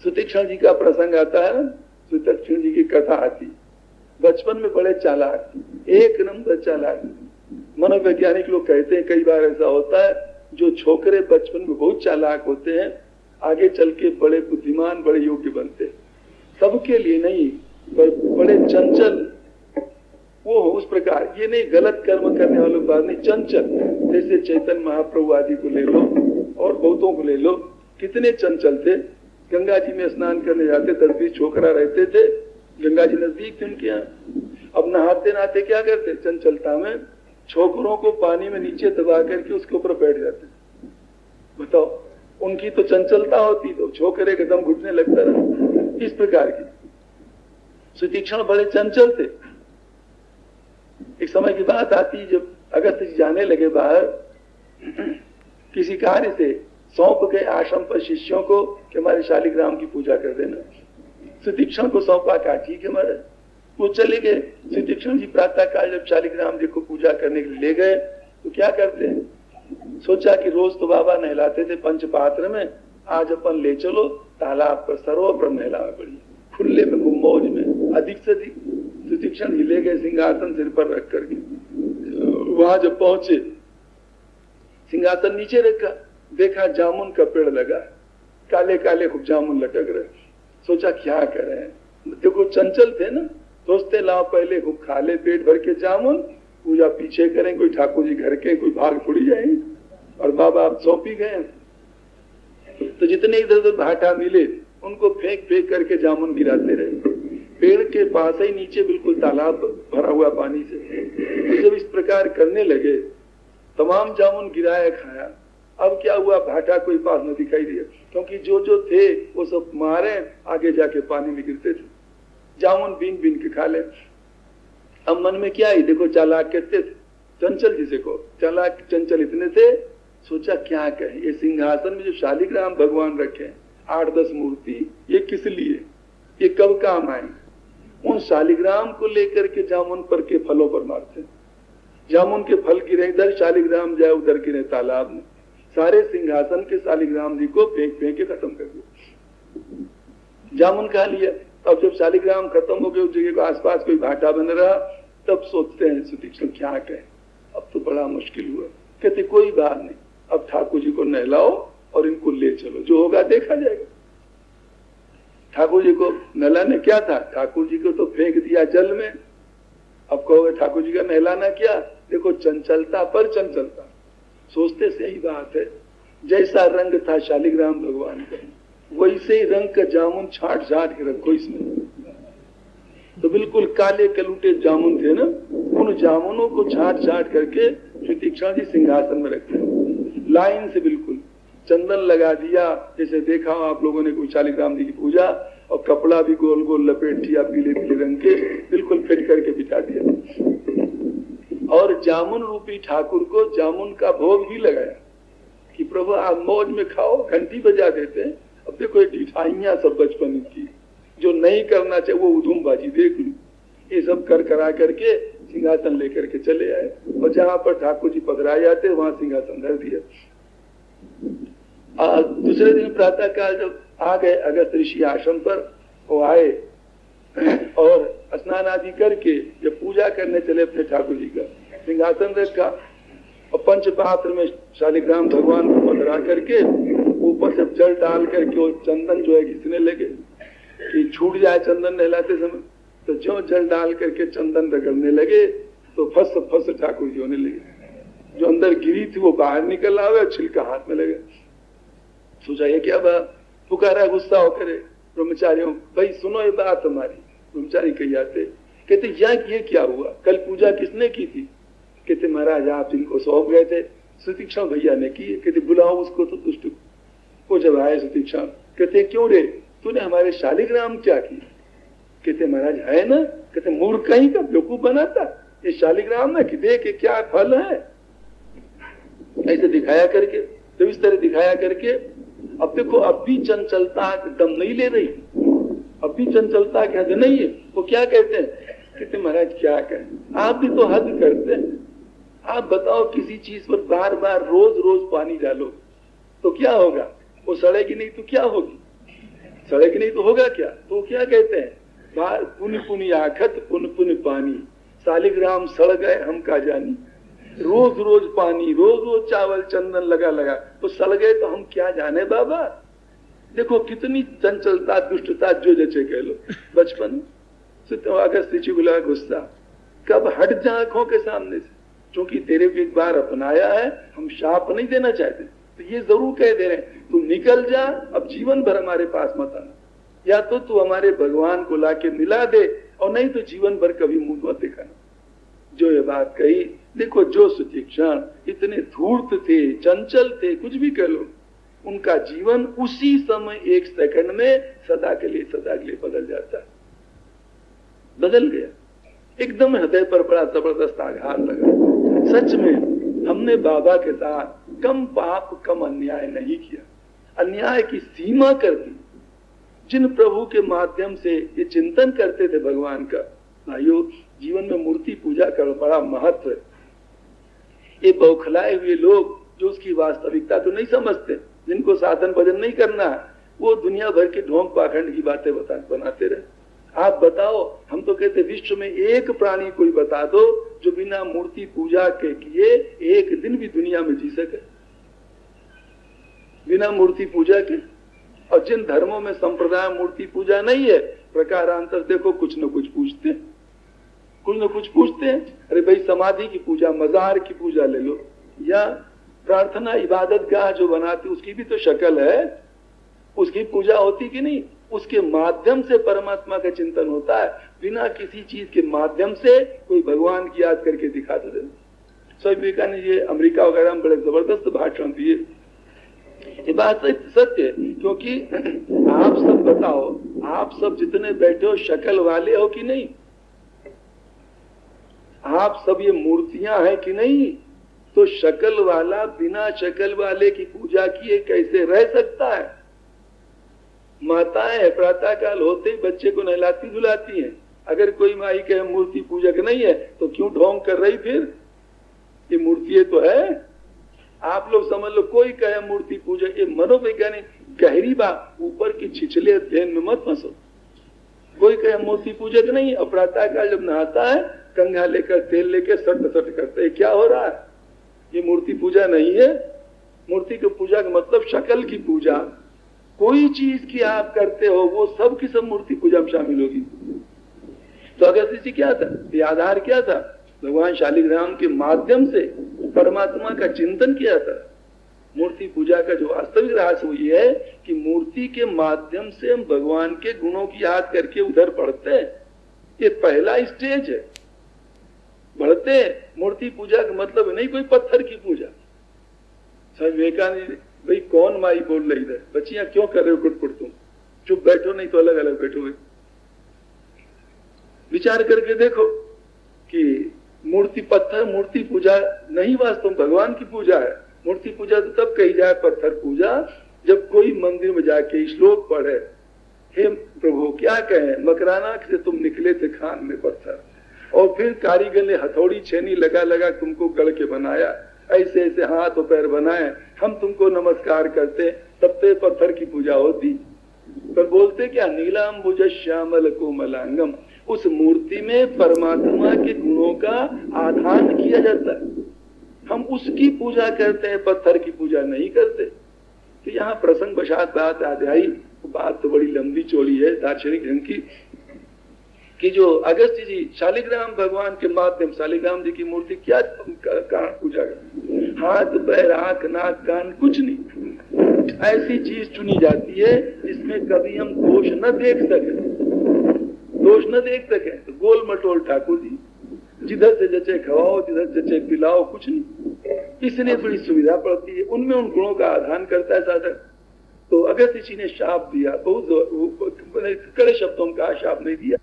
A: सुतीक्षण जी का प्रसंग आता है, सुतीक्षण जी की कथा आती। बचपन में बड़े चालाक, एक नंबर चालाक। मनोवैज्ञानिक लोग कहते हैं कई बार ऐसा होता है, जो छोकरे बचपन में बहुत चालाक होते हैं आगे चल के बड़े बुद्धिमान, बड़े योग्य बनते। सबके लिए नहीं, पर बड़े चंचल वो हो, उस प्रकार। ये नहीं गलत कर्म करने वालों की बात नहीं, चंचल। जैसे चैतन्य महाप्रभु आदि को ले लो और बहुतों को ले लो, कितने चंचल थे। गंगा जी में स्नान करने जाते, 10-20 छोकरा रहते थे, गंगा जी नजदीक थे उनके यहाँ। अब नहाते नहाते क्या करते, चंचलता में छोकरों को पानी में नीचे दबा करके उसके ऊपर बैठ जाते। बताओ, उनकी तो चंचलता होती तो छोकरे का दम घुटने लगता रहा। इस प्रकार की सुतीक्षण बड़े चंचल थे। एक समय की बात आती, जब अगस्त जी जाने लगे बाहर, किसी कार्य से सौंप गए आश्रम पर शिष्यों को कि हमारे शालिग्राम की पूजा कर देना। सुतीक्षण को सौंपा, कहा ठीक है महाराज। वो चले गए। सुतीक्षण जी प्रातः काल जब शालिग्राम जी को पूजा करने के लिए ले गए तो क्या करते हैं, सोचा कि रोज तो बाबा नहलाते थे पंचपात्र में, आज अपन ले चलो तालाब पर, सरोवर पर नहलावे पड़ी, खुले में गुमौज में, अधिक से अधिक। सुतीक्षण ही ले गए सिंहासन सिर पर रख करके। वहां जब पहुंचे, सिंहासन नीचे रखा, देखा जामुन का पेड़ लगा, काले काले खूब जामुन लटक रहे। सोचा क्या करें, देखो चंचल थे ना, सोचते लाओ पहले खूब खा ले पेट भर के जामुन, पूजा पीछे करें, कोई ठाकुर जी घर के, कोई भाग थोड़ी जाएंगे, और बाबा आप सौंपी गए। तो जितने इधर उधर भाटा मिले उनको फेंक फेंक करके जामुन गिराते रहे। पेड़ के पास ही नीचे बिल्कुल तालाब भरा हुआ पानी से। तो जब इस प्रकार करने लगे, तमाम जामुन गिराया खाया। अब क्या हुआ, भाटा कोई पास न दिखाई दिया, क्योंकि जो जो थे वो सब मारे आगे जाके पानी में गिरते थे। जामुन बीन बीन के खा ले। अब मन में क्या ही, देखो चालाक कहते थे, चंचल जिसे को चालाक चंचल इतने थे, सोचा क्या कहें, ये सिंहासन में जो शालिग्राम भगवान रखे 8-10 मूर्ति, ये किस लिए, ये कब काम आए। उन शालिग्राम को लेकर के जामुन पर के फलों पर मारते। जामुन के फल गिरे इधर, शालिग्राम जाए उधर गिरे तालाब में। सारे सिंहासन के शालिग्राम जी को फेंक फेंक के खत्म कर दिया। जामुन खा लिया। अब जब शालिग्राम खत्म हो गए, उस जगह के आसपास कोई भाटा बन रहा, तब सोचते हैं सुतीक्षण क्या कहें, अब तो बड़ा मुश्किल हुआ। कहते कोई बात नहीं, अब ठाकुर जी को नहलाओ और इनको ले चलो, जो होगा देखा जाएगा। ठाकुर जी को नहलाने क्या था, ठाकुर जी को तो फेंक दिया जल में। अब कहोगे ठाकुर जी का नहलाना क्या, देखो चंचलता पर चंचलता। सोचते से ही बात है, जैसा रंग था शालिग्राम भगवान का, वैसे ही रंग का जामुन छाट छाट के रखो इसमें। तो बिल्कुल काले कलूटे जामुन थे ना, उन जामुनों को छाट छाट करके प्रतीक्षा जी सिंहासन में रखते हैं, लाइन से बिल्कुल चंदन लगा दिया। जैसे देखा हो आप लोगों ने कोई शालिग्राम जी की पूजा, और कपड़ा भी गोल गोल लपेट दिया पीले पीले रंग के, बिल्कुल फिट करके बिठा दिया। और जामुन रूपी ठाकुर को जामुन का भोग भी लगाया कि प्रभु आप मौज में खाओ, घंटी बजा देते हैं। अब देखो ये मिठाइयां सब बचपन की, जो नहीं करना चाहिए वो उधमबाजी देख ली, ये सब कर करा करके सिंहासन लेकर के चले आए। और जहां पर ठाकुर जी पधराए जाते वहां सिंहासन धर दिया। दूसरे दिन प्रातः काल जब आ गए अगस्त ऋषि आश्रम पर, वो आए और स्नान आदि करके जब पूजा करने चले अपने ठाकुर जी का, सिंहासन रखा और पंचपात्र में शालिग्राम भगवान को पधरा करके ऊपर से जल डाल करके वो चंदन जो है घिसने लगे कि छूट जाए चंदन नहलाते समय। तो जो जल डाल करके चंदन रगड़ने लगे तो फस फस ठाकुर जी होने लगे। जो अंदर गिरी थी वो बाहर निकल आवे और छिलका हाथ में लगे। सोचा ये क्या बात, पुकारा गुस्सा होकर ब्रह्मचारियों, भाई सुनो ये बात हमारी। ब्रह्मचारी कही आते, कहते ये क्या हुआ, कल पूजा किसने की थी। कहते महाराज आप जिनको सौंप गए थे सुतीक्षण भैया ने की। कहते बुलाओ उसको तो दुष्ट को। वो जब आए सुतीक्षण, कहते क्यों रे तूने हमारे शालिग्राम क्या की। कहते महाराज है ना, कहते मूर्ख कहीं का बेवकूफ बनाता, ये शालिग्राम है कि देख क्या फल है। ऐसे दिखाया करके, तो इस तरह दिखाया करके अब देखो अब भी चंचलता दम नहीं ले रही, अब भी चंचलता की हद नहीं है। वो क्या कहते हैं, कहते महाराज क्या कहें, आप भी तो हद करते हैं। आप बताओ किसी चीज पर बार बार रोज रोज पानी डालो तो क्या होगा, वो सड़ेगी नहीं तो क्या होगी, सड़ेगी नहीं तो होगा क्या। तो क्या कहते हैं, बार पुनि पुनि आखत पुन पुन पानी, शालिग्राम सड़ गए हम का जानी। रोज रोज पानी, रोज रोज चावल चंदन लगा लगा तो सड़ गए तो हम क्या जाने बाबा। देखो कितनी चंचलता दुष्टता जो जैसे कह लो बचपन अगस्त बुला गुस्सा कब हट जा आंखों के सामने से, क्योंकि तेरे को एक बार अपनाया है, हम शाप नहीं देना चाहते तो ये जरूर कह दे रहे हैं तू निकल जा, अब जीवन भर हमारे पास मत आना, या तो तू हमारे भगवान को लाके मिला दे और नहीं तो जीवन भर कभी मुंह मत दिखाना। जो ये बात कही, देखो जो सुतीक्षण इतने धूर्त थे, चंचल थे, कुछ भी कह लो, उनका जीवन उसी समय एक सेकंड में सदा के लिए बदल जाता है। बदल गया एकदम, हृदय पर बड़ा जबरदस्त आघात लगा। सच में हमने बाबा के साथ कम पाप कम अन्याय नहीं किया, अन्याय की सीमा कर दी। जिन प्रभु के माध्यम से ये चिंतन करते थे भगवान का, भाइयों जीवन में मूर्ति पूजा का बड़ा महत्व है। ये बौखलाए हुए लोग जो उसकी वास्तविकता तो नहीं समझते, जिनको साधन भजन नहीं करना, वो दुनिया भर के ढोंग पाखंड की बातें बनाते रहे। आप बताओ, हम तो कहते विश्व में एक प्राणी कोई बता दो जो बिना मूर्ति पूजा के किए एक दिन भी दुनिया में जी सके, बिना मूर्ति पूजा के। और जिन धर्मों में संप्रदाय मूर्ति पूजा नहीं है, प्रकारांतर देखो कुछ न कुछ पूछते, कुछ न कुछ पूछते हैं। अरे भाई समाधि की पूजा, मजार की पूजा ले लो, या प्रार्थना इबादत गाह जो बनाती उसकी भी तो शक्ल है, उसकी पूजा होती कि नहीं? उसके माध्यम से परमात्मा का चिंतन होता है। बिना किसी चीज के माध्यम से कोई भगवान की याद करके दिखाते थे। स्वामी विवेकानंद जी अमेरिका वगैरह में बड़े जबरदस्त भाषण दिए। ये बात सत्य है, क्योंकि आप सब बताओ, आप सब जितने बैठे हो शक्ल वाले हो कि नहीं? आप सब ये मूर्तियां हैं कि नहीं? तो शक्ल वाला बिना शक्ल वाले की पूजा किए कैसे रह सकता है? माताएं प्रातः काल होते ही बच्चे को नहलाती धुलाती हैं। अगर कोई माई कहे मूर्ति पूजक नहीं है तो क्यों ढोंग कर रही? फिर ये मूर्ति तो है। आप लोग समझ लो, कोई कहे मूर्ति पूजक, ये मनोवैज्ञानिक गहरी बात, ऊपर की छिछले अध्ययन में मत फंसो। कोई कहे मूर्ति पूजक नहीं, और प्रातः काल जब नहाता है कंघा लेकर तेल लेकर सट सट करते हैं, क्या हो रहा है? ये मूर्ति पूजा नहीं है। मूर्ति की पूजा का मतलब शक्ल की पूजा। कोई चीज की आप करते हो वो सब की सब मूर्ति पूजा में शामिल होगी। तो अगस्त्य जी क्या था? ये आधार क्या था? भगवान शालिग्राम के माध्यम से परमात्मा का चिंतन किया था। मूर्ति पूजा का जो वास्तविक रहस्य वो ये है कि मूर्ति के माध्यम से हम भगवान के गुणों की याद करके उधर बढ़ते हैं। ये पहला स्टेज है, बढ़ते हैं। मूर्ति पूजा का मतलब नहीं कोई पत्थर की पूजा। स्वामी विवेकानंद, भाई कौन माई बोल रही है? बच्चियां क्यों कर रहे हो कुट-कुट? तुम चुप बैठो, नहीं तो अलग अलग बैठोगे। विचार करके देखो कि मूर्ति पत्थर मूर्ति पूजा नहीं, वास्तव में भगवान की पूजा है। मूर्ति पूजा तो तब कही जाए पत्थर पूजा जब कोई मंदिर में जाके श्लोक पढ़े, हे प्रभु क्या कहें, मकराना से तुम निकले थे खान में पत्थर, और फिर कारीगर ने हथौड़ी छेनी लगा लगा तुमको गढ़ के बनाया, ऐसे ऐसे हाथ और पैर बनाए, हम तुमको नमस्कार करते, तब तो पत्थर की पूजा होती। पर बोलते क्या? नीलांबुज श्यामल कोमलांगम। उस मूर्ति में परमात्मा के गुणों का आधान किया जाता है, हम उसकी पूजा करते हैं, पत्थर की पूजा नहीं करते। तो यहाँ प्रसंग वशात बात आई, बात तो बड़ी लंबी चौड़ी है दार्शनिक ढंग की, कि जो अगस्त्य जी शालिग्राम भगवान के माध्यम, शालिग्राम जी की मूर्ति क्या कारण पूजा करते? हाथ पैर आंख नाक कान कुछ नहीं, ऐसी चीज चुनी जाती है जिसमें कभी हम दोष न देख सके। तो गोल मटोल ठाकुर जी, जिधर से जचे खवाओ, जिधर जचे पिलाओ, कुछ नहीं। इसलिए बड़ी सुविधा पड़ती है, उनमें उन गुणों का आधान करता है साधक। तो अगस्त्य जी ने शाप दिया, बहुत कड़े शब्दों का शाप नहीं दिया।